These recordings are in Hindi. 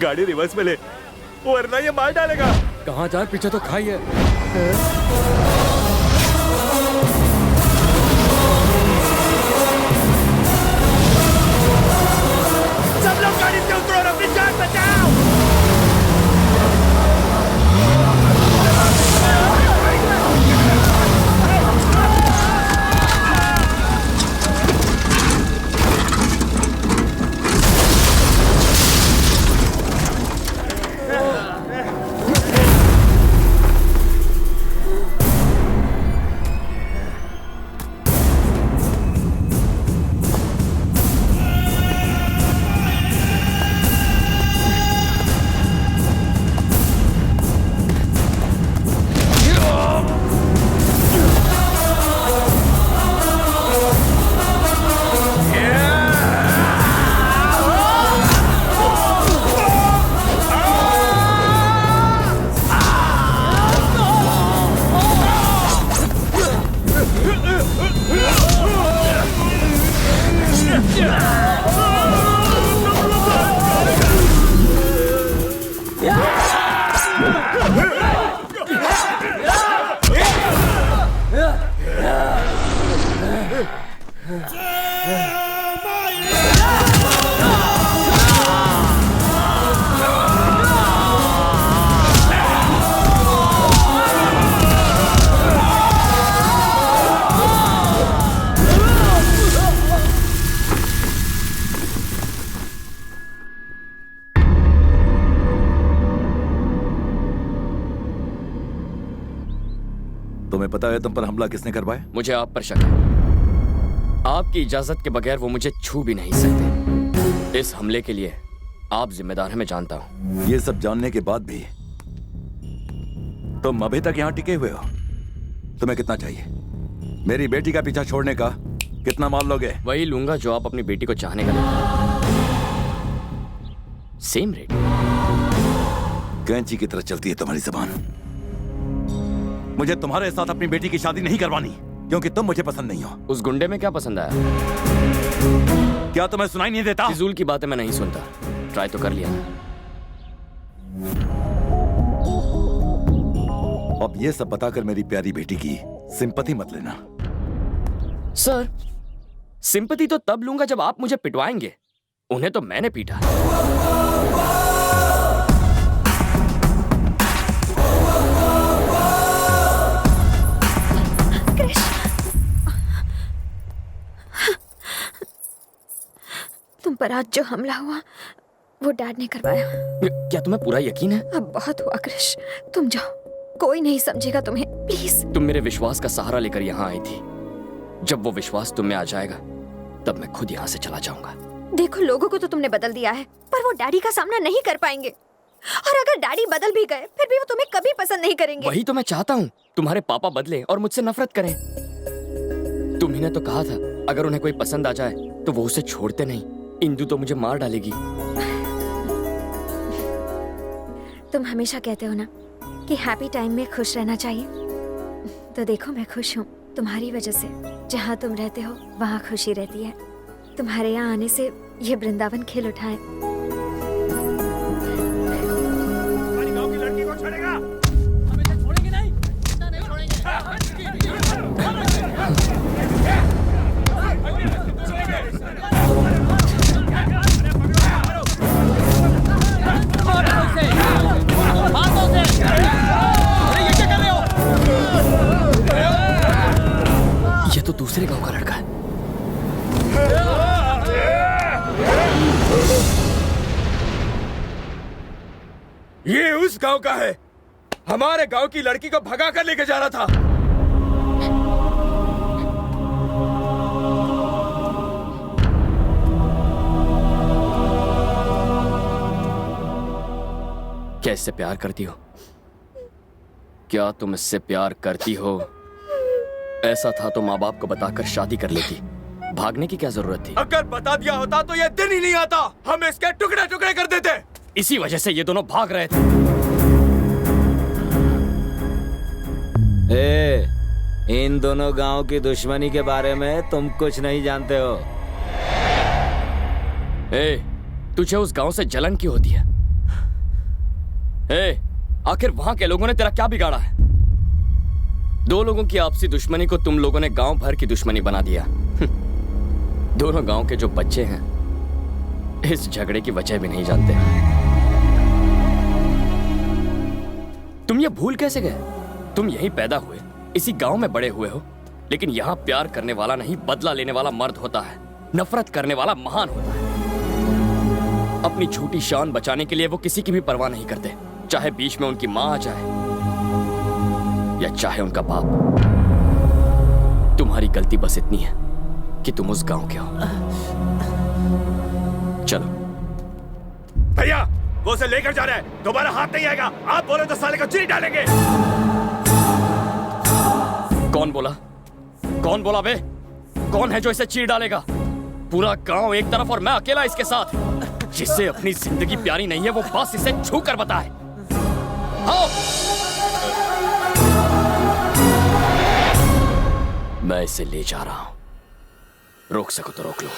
गाड़ी रिवर्स में ले, वरना ये मार डालेगा। कहाँ जाए, पीछे तो खाई है। सब लोग गाड़ी से उतरो और अपनी जान बचाओ। तुम्हें पता है तुम पर हमला किसने करवाया? मुझे आप पर शक है। आपकी इजाजत के बगैर वो मुझे छू भी नहीं सकते। इस हमले के लिए आप जिम्मेदार हैं, मैं जानता हूं। ये सब जानने के बाद भी तुम अभी तक यहां टिके हुए हो। तुम्हें कितना चाहिए? मेरी बेटी का पीछा छोड़ने का कितना माल लोगे? वही लूंगा जो आप अपनी बेटी को चाहने का लेते। Same rate. कैंची की तरह चलती है तुम्हारी जबान। मुझे तुम्हारे साथ अपनी बेटी की शादी नहीं करवानी, क्योंकि तुम मुझे पसंद नहीं हो। उस गुंडे में क्या पसंद आया? क्या तुम्हें सुनाई नहीं देता? फिजूल की बातें मैं नहीं सुनता। ट्राई तो कर लिया ना। अब ये सब बताकर मेरी प्यारी बेटी की सिंपैथी मत लेना। सर, सिंपैथी तो तब लूंगा जब आप मुझे पिटवाएंगे। उन्हें तो मैंने पीटा। तुम पर आज जो हमला हुआ वो डैड ने करवाया। क्या तुम्हें पूरा यकीन है? अब बहुत हुआ क्रिश, तुम जाओ, कोई नहीं समझेगा तुम्हें, प्लीज। तुम मेरे विश्वास का सहारा लेकर यहाँ आई थी। जब वो विश्वास तुम में आ जाएगा तब मैं खुद यहाँ से चला जाऊंगा। देखो, लोगों को तो तुमने बदल दिया है, पर वो डैडी का सामना नहीं कर पाएंगे। और अगर डैडी बदल भी गए फिर भी वो तुम्हें कभी पसंद नहीं करेंगे। वही तो मैं चाहता हूँ, तुम्हारे पापा बदले और मुझसे नफरत करें। तुम्ही ने तो कहा था अगर उन्हें कोई पसंद आ जाए तो वो उसे छोड़ते नहीं। इंदु तो मुझे मार डालेगी। तुम हमेशा कहते हो ना कि हैप्पी टाइम में खुश रहना चाहिए, तो देखो मैं खुश हूँ तुम्हारी वजह से। जहाँ तुम रहते हो वहाँ खुशी रहती है। तुम्हारे यहाँ आने से ये वृंदावन खिल उठा है। गांव की लड़की को छोड़ेगा? हमें तो छोड़ेंगे नहीं, इतना नहीं छोड़ेंगे। ये तो दूसरे गांव का लड़का है। ये उस गांव का है। हमारे गांव की लड़की को भगा कर लेके जा रहा था। क्या इससे प्यार करती हो? क्या तुम इससे प्यार करती हो? ऐसा था तो माँ बाप को बताकर शादी कर लेती। भागने की क्या जरूरत थी? अगर बता दिया होता तो ये दिन ही नहीं आता। हम इसके टुकड़े टुकड़े कर देते। इसी वजह से ये दोनों भाग रहे थे। इन दोनों गांव की दुश्मनी के बारे में तुम कुछ नहीं जानते हो। तुझे उस गांव से जलन क्यों होती है? आखिर वहां के लोगों ने तेरा क्या बिगाड़ा है? दो लोगों की आपसी दुश्मनी को तुम लोगों ने गांव भर की दुश्मनी बना दिया। दोनों गांव के जो बच्चे हैं इस झगड़े की वजह भी नहीं जानते। तुम ये भूल कैसे गए? तुम यहीं पैदा हुए, इसी गांव में बड़े हुए हो, लेकिन यहां प्यार करने वाला नहीं, बदला लेने वाला मर्द होता है, नफरत करने वाला महान होता है। अपनी झूठी शान बचाने के लिए वो किसी की भी परवाह नहीं करते, चाहे बीच में उनकी मां आ जाए या चाहे उनका बाप। तुम्हारी गलती बस इतनी है कि तुम उस गांव के हो। चलो। भैया, वो उसे लेकर जा रहा है, दोबारा हाथ नहीं आएगा। आप बोले तो साले को चीर डालेंगे। कौन बोला? कौन बोला बे? कौन है जो इसे चीर डालेगा? पूरा गांव एक तरफ और मैं अकेला इसके साथ। जिससे अपनी जिंदगी प्यारी नहीं है वो बस इसे छू कर बताए। आओ। मैं इसे ले जा रहा हूं, रोक सको तो रोक लो।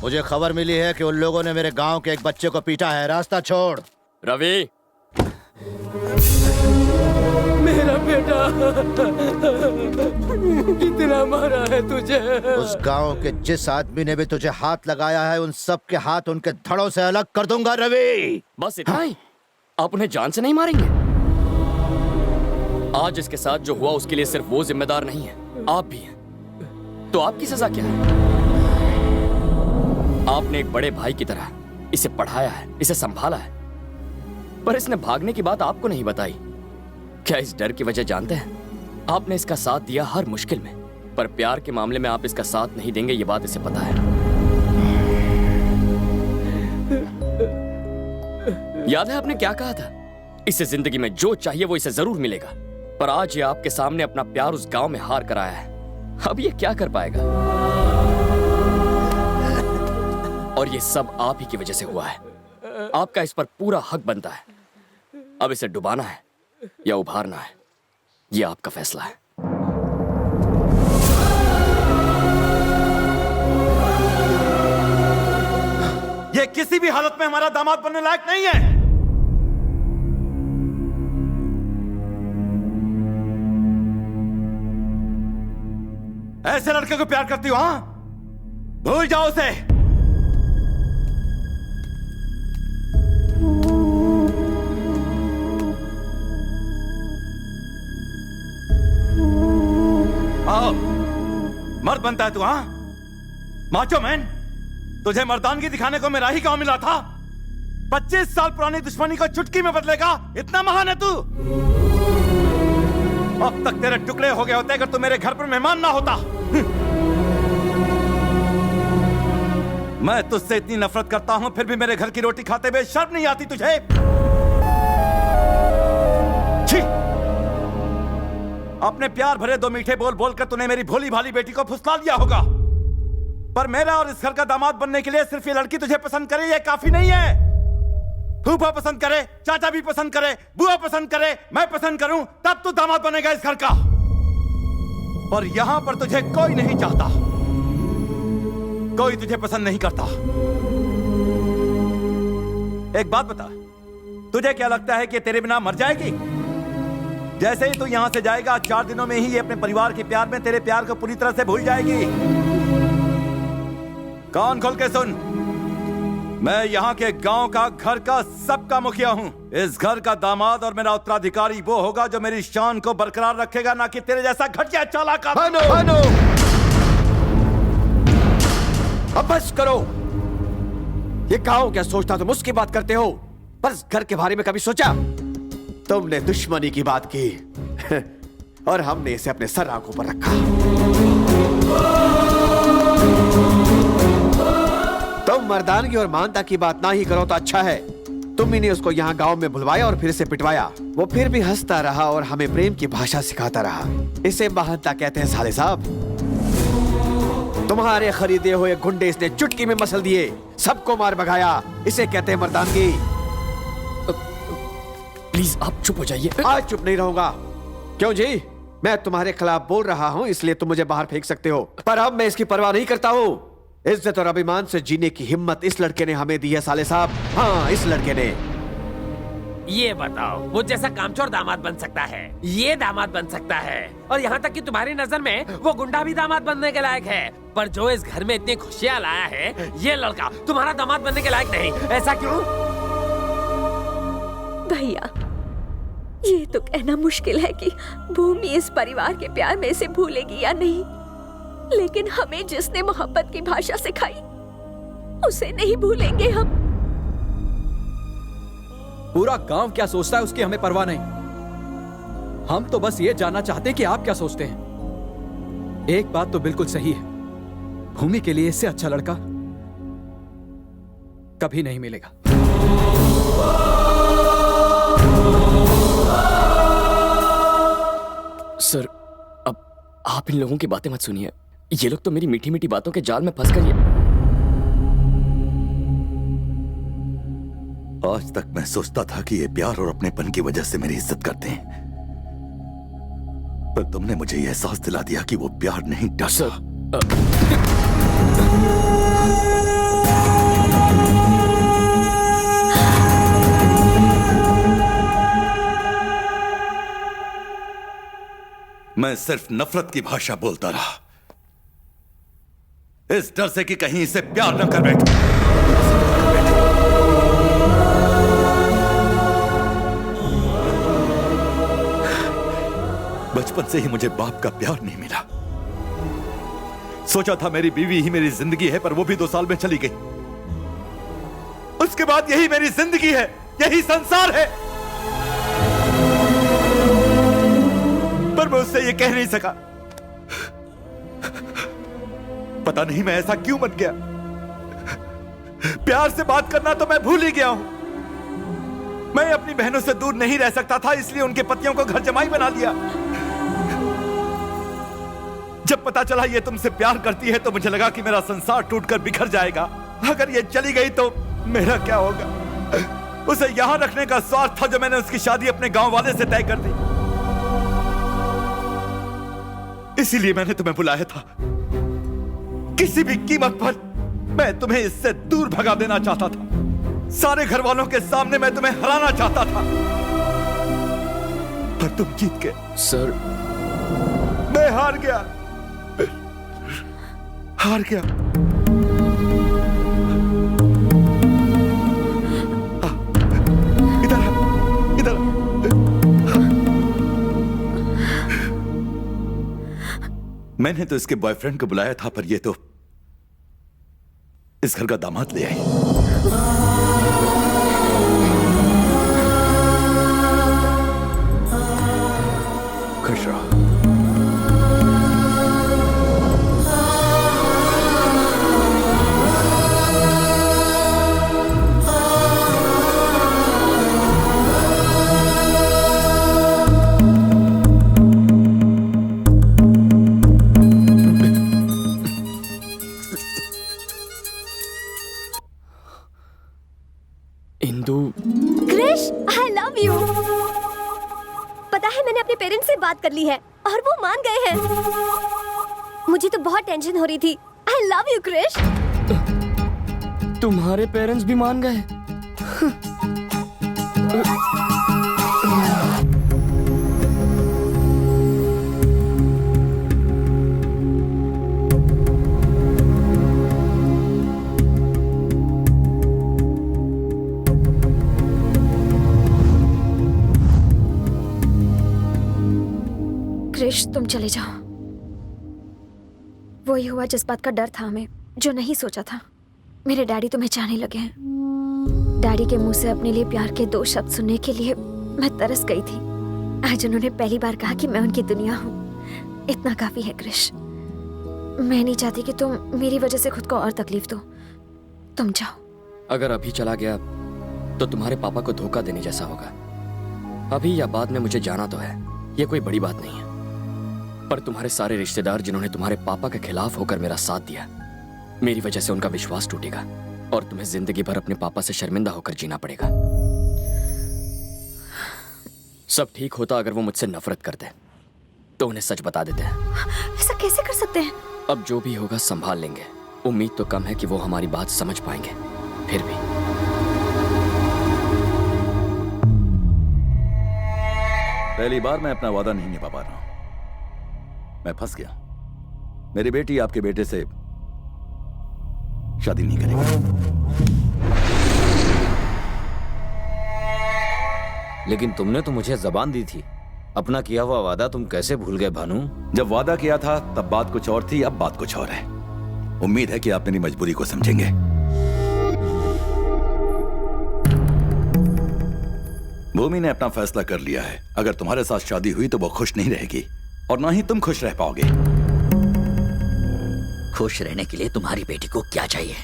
मुझे खबर मिली है कि उन लोगों ने मेरे गांव के एक बच्चे को पीटा है। रास्ता छोड़। रवि, मेरा बेटा कितना मारा है तुझे। उस गांव के जिस आदमी ने भी तुझे हाथ लगाया है उन सब के हाथ उनके धड़ों से अलग कर दूंगा रवि। बस इतना ही? आप उन्हें जान से नहीं मारेंगे? आज इसके साथ जो हुआ उसके लिए सिर्फ वो जिम्मेदार नहीं है, आप भी हैं। तो आपकी सजा क्या है? आपने एक बड़े भाई की तरह इसे पढ़ाया है, इसे संभाला है, पर इसने भागने की बात आपको नहीं बताई। क्या इस डर की वजह जानते हैं? आपने इसका साथ दिया हर मुश्किल में, पर प्यार के मामले में आप इसका साथ नहीं देंगे, ये बात इसे पता है। याद है आपने क्या कहा था? इसे जिंदगी में जो चाहिए वो इसे जरूर मिलेगा। पर आज ये आपके सामने अपना प्यार उस गांव में हार कर आया है। अब ये क्या कर पाएगा? और ये सब आप ही की वजह से हुआ है। आपका इस पर पूरा हक बनता है। अब इसे डुबाना है या उभारना है, ये आपका फैसला है। ये किसी भी हालत में हमारा दामाद बनने लायक नहीं है। ऐसे लड़के को प्यार करती हो? हाँ, भूल जाओ उसे। आओ, मर्द बनता है तू? हाँ, माचो मैन। तुझे मर्दानगी दिखाने को मेरा ही गांव मिला था। 25 साल पुरानी दुश्मनी को चुटकी में बदलेगा, इतना महान है तू? अब तक तेरे टुकड़े हो गए होते अगर तू मेरे घर पर मेहमान ना होता। मैं तुझसे इतनी नफरत करता हूं, फिर भी मेरे घर की रोटी खाते हुए शर्म नहीं आती तुझे? छी! अपने प्यार भरे दो मीठे बोल बोलकर तूने मेरी भोली भाली बेटी को फुसला दिया होगा, पर मेरा और इस घर का दामाद बनने के लिए सिर्फ ये लड़की तुझे पसंद करे ये काफी नहीं है। फूफा पसंद करे, चाचा भी पसंद करे, बुआ पसंद करे, मैं पसंद करूं, तब तू दामाद बनेगा इस घर का। और यहां पर तुझे कोई नहीं चाहता, कोई तुझे पसंद नहीं करता। एक बात बता, तुझे क्या लगता है कि तेरे बिना मर जाएगी? जैसे ही तू यहां से जाएगा 4 दिनों में ही ये अपने परिवार के प्यार में तेरे प्यार को पूरी तरह से भूल जाएगी। कान खोल के सुन, मैं यहाँ के गांव का, घर का, सबका मुखिया हूँ। इस घर का दामाद और मेरा उत्तराधिकारी वो होगा जो मेरी शान को बरकरार रखेगा, ना कि तेरे जैसा घटिया चालाक। भानु, अब बस करो। ये गांव क्या सोचता, तुम उसकी बात करते हो, पर इस घर के बारे में कभी सोचा? तुमने दुश्मनी की बात की और हमने इसे अपने सर आंखों पर रखा। तुम तुम मर्दानगी और मानता की बात ना ही करो तो अच्छा है। तुम ही ने उसको यहाँ गांव में बुलवाया और फिर से पिटवाया। वो फिर भी हंसता रहा और हमें प्रेम की भाषा सिखाता रहा। इसे महानता कहते हैं साले साहब। तुम्हारे खरीदे हुए गुंडे इसने चुटकी में मसल दिए, सबको मार भगाया। इसे कहते हैं मर्दानगी। प्लीज आप चुप हो जाइए। आज चुप नहीं रहूंगा। क्यों जी? मैं तुम्हारे खिलाफ बोल रहा हूँ इसलिए तुम मुझे बाहर फेंक सकते हो, पर अब मैं इसकी परवाह नहीं करता हूँ। इज्जत और अभिमान से जीने की हिम्मत इस लड़के ने हमें दी है साले साहब। हाँ, इस लड़के ने। ये बताओ, वो जैसा कामचोर दामाद बन सकता है, ये दामाद बन सकता है, और यहाँ तक कि तुम्हारी नजर में वो गुंडा भी दामाद बनने के लायक है, पर जो इस घर में इतनी खुशियाँ लाया है, ये लड़का तुम्हारा दामाद बनने के लायक नहीं। ऐसा क्यों? भैया, ये तो कहना मुश्किल है कि भूमि इस परिवार के प्यार में इसे भूलेगी या नहीं, लेकिन हमें जिसने मोहब्बत की भाषा सिखाई उसे नहीं भूलेंगे हम। पूरा गांव क्या सोचता है उसकी हमें परवाह नहीं। हम तो बस ये जानना चाहते हैं कि आप क्या सोचते हैं। एक बात तो बिल्कुल सही है, भूमि के लिए इससे अच्छा लड़का कभी नहीं मिलेगा। सर, अब आप इन लोगों की बातें मत सुनिए। ये लोग तो मेरी मीठी मीठी बातों के जाल में फंस गए। आज तक मैं सोचता था कि ये प्यार और अपनेपन की वजह से मेरी इज्जत करते हैं, पर तुमने मुझे यह एहसास दिला दिया कि वो प्यार नहीं, डर। सर, मैं सिर्फ नफरत की भाषा बोलता रहा, इस डर से कि कहीं इसे प्यार न कर बैठे। बचपन से ही मुझे बाप का प्यार नहीं मिला। सोचा था मेरी बीवी ही मेरी जिंदगी है, पर वो भी 2 साल में चली गई। उसके बाद यही मेरी जिंदगी है, यही संसार है, पर मैं उससे ये कह नहीं सका। पता नहीं मैं ऐसा क्यों बन गया। प्यार से बात करना तो मैं भूल ही गया हूं। मैं अपनी बहनों से दूर नहीं रह सकता था, इसलिए उनके पतियों को घर जमाई बना लिया। जब पता चला ये तुमसे प्यार करती है तो मुझे लगा कि मेरा संसार टूटकर बिखर जाएगा। अगर ये चली गई तो मेरा क्या होगा। उसे यहां रखने का स्वार्थ था जो मैंने उसकी शादी अपने गांव वाले से तय कर दी। इसीलिए मैंने तुम्हें बुलाया था। किसी भी कीमत पर मैं तुम्हें इससे दूर भगा देना चाहता था। सारे घर वालों के सामने मैं तुम्हें हराना चाहता था, पर तुम जीत गए। सर, मैं हार गया, हार गया। इधर इधर। मैंने तो इसके बॉयफ्रेंड को बुलाया था, पर ये तो इस घर का दामाद ले आई। खुश रहो। Krrish, I love you। पता है मैंने अपने पेरेंट्स से बात कर ली है और वो मान गए हैं। मुझे तो बहुत टेंशन हो रही थी। I love you Krrish. तुम्हारे पेरेंट्स भी मान गए? क्रिश, तुम चले जाओ। वही हुआ जिस बात का डर था हमें, जो नहीं सोचा था। मेरे डैडी तुम्हें चाहने लगे हैं। डैडी के मुंह से अपने लिए प्यार के 2 शब्द सुनने के लिए मैं तरस गई थी। आज उन्होंने पहली बार कहा कि मैं उनकी दुनिया हूँ। इतना काफी है क्रिश। मैं नहीं चाहती कि तुम मेरी वजह से खुद को और तकलीफ दो। तुम जाओ। अगर अभी चला गया तो तुम्हारे पापा को धोखा देने जैसा होगा। अभी या बाद में मुझे जाना तो है, ये कोई बड़ी बात नहीं है। पर तुम्हारे सारे रिश्तेदार जिन्होंने तुम्हारे पापा के खिलाफ होकर मेरा साथ दिया, मेरी वजह से उनका विश्वास टूटेगा और तुम्हें जिंदगी भर अपने पापा से शर्मिंदा होकर जीना पड़ेगा। सब ठीक होता अगर वो मुझसे नफरत करते तो उन्हें सच बता देते हैं। ऐसा कैसे कर सकते हैं? अब जो भी होगा संभाल लेंगे। उम्मीद तो कम है कि वो हमारी बात समझ पाएंगे, फिर भी। पहली बार मैं अपना वादा नहीं निभा पा रहा हूं। मैं फंस गया। मेरी बेटी आपके बेटे से शादी नहीं करेगी। लेकिन तुमने तो मुझे जबान दी थी। अपना किया हुआ वादा तुम कैसे भूल गए भानु? जब वादा किया था तब बात कुछ और थी, अब बात कुछ और है। उम्मीद है कि आप मेरी मजबूरी को समझेंगे। भूमि ने अपना फैसला कर लिया है। अगर तुम्हारे साथ शादी हुई तो वो खुश नहीं रहेगी और ना ही तुम खुश रह पाओगे। खुश रहने के लिए तुम्हारी बेटी को क्या चाहिए?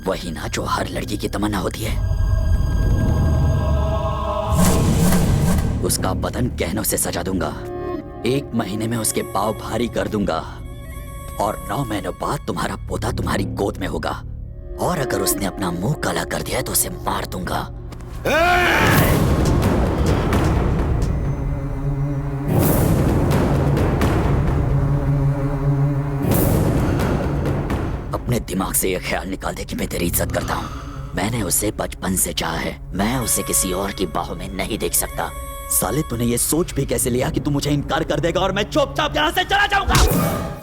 वही ना जो हर लड़की की तमन्ना होती है। उसका बदन गहनों से सजा दूंगा, 1 महीने में उसके पाँव भारी कर दूंगा और 9 महीनों बाद तुम्हारा पोता तुम्हारी गोद में होगा। और अगर उसने अपना मुंह काला कर दिया तो उसे मार दूंगा। अपने दिमाग से यह ख्याल निकाल दे कि मैं तेरी इज्जत करता हूँ। मैंने उसे बचपन से चाहा है। मैं उसे किसी और की बाहों में नहीं देख सकता। साले तूने ये सोच भी कैसे लिया कि तू मुझे इनकार कर देगा और मैं चुपचाप यहाँ से चला जाऊंगा?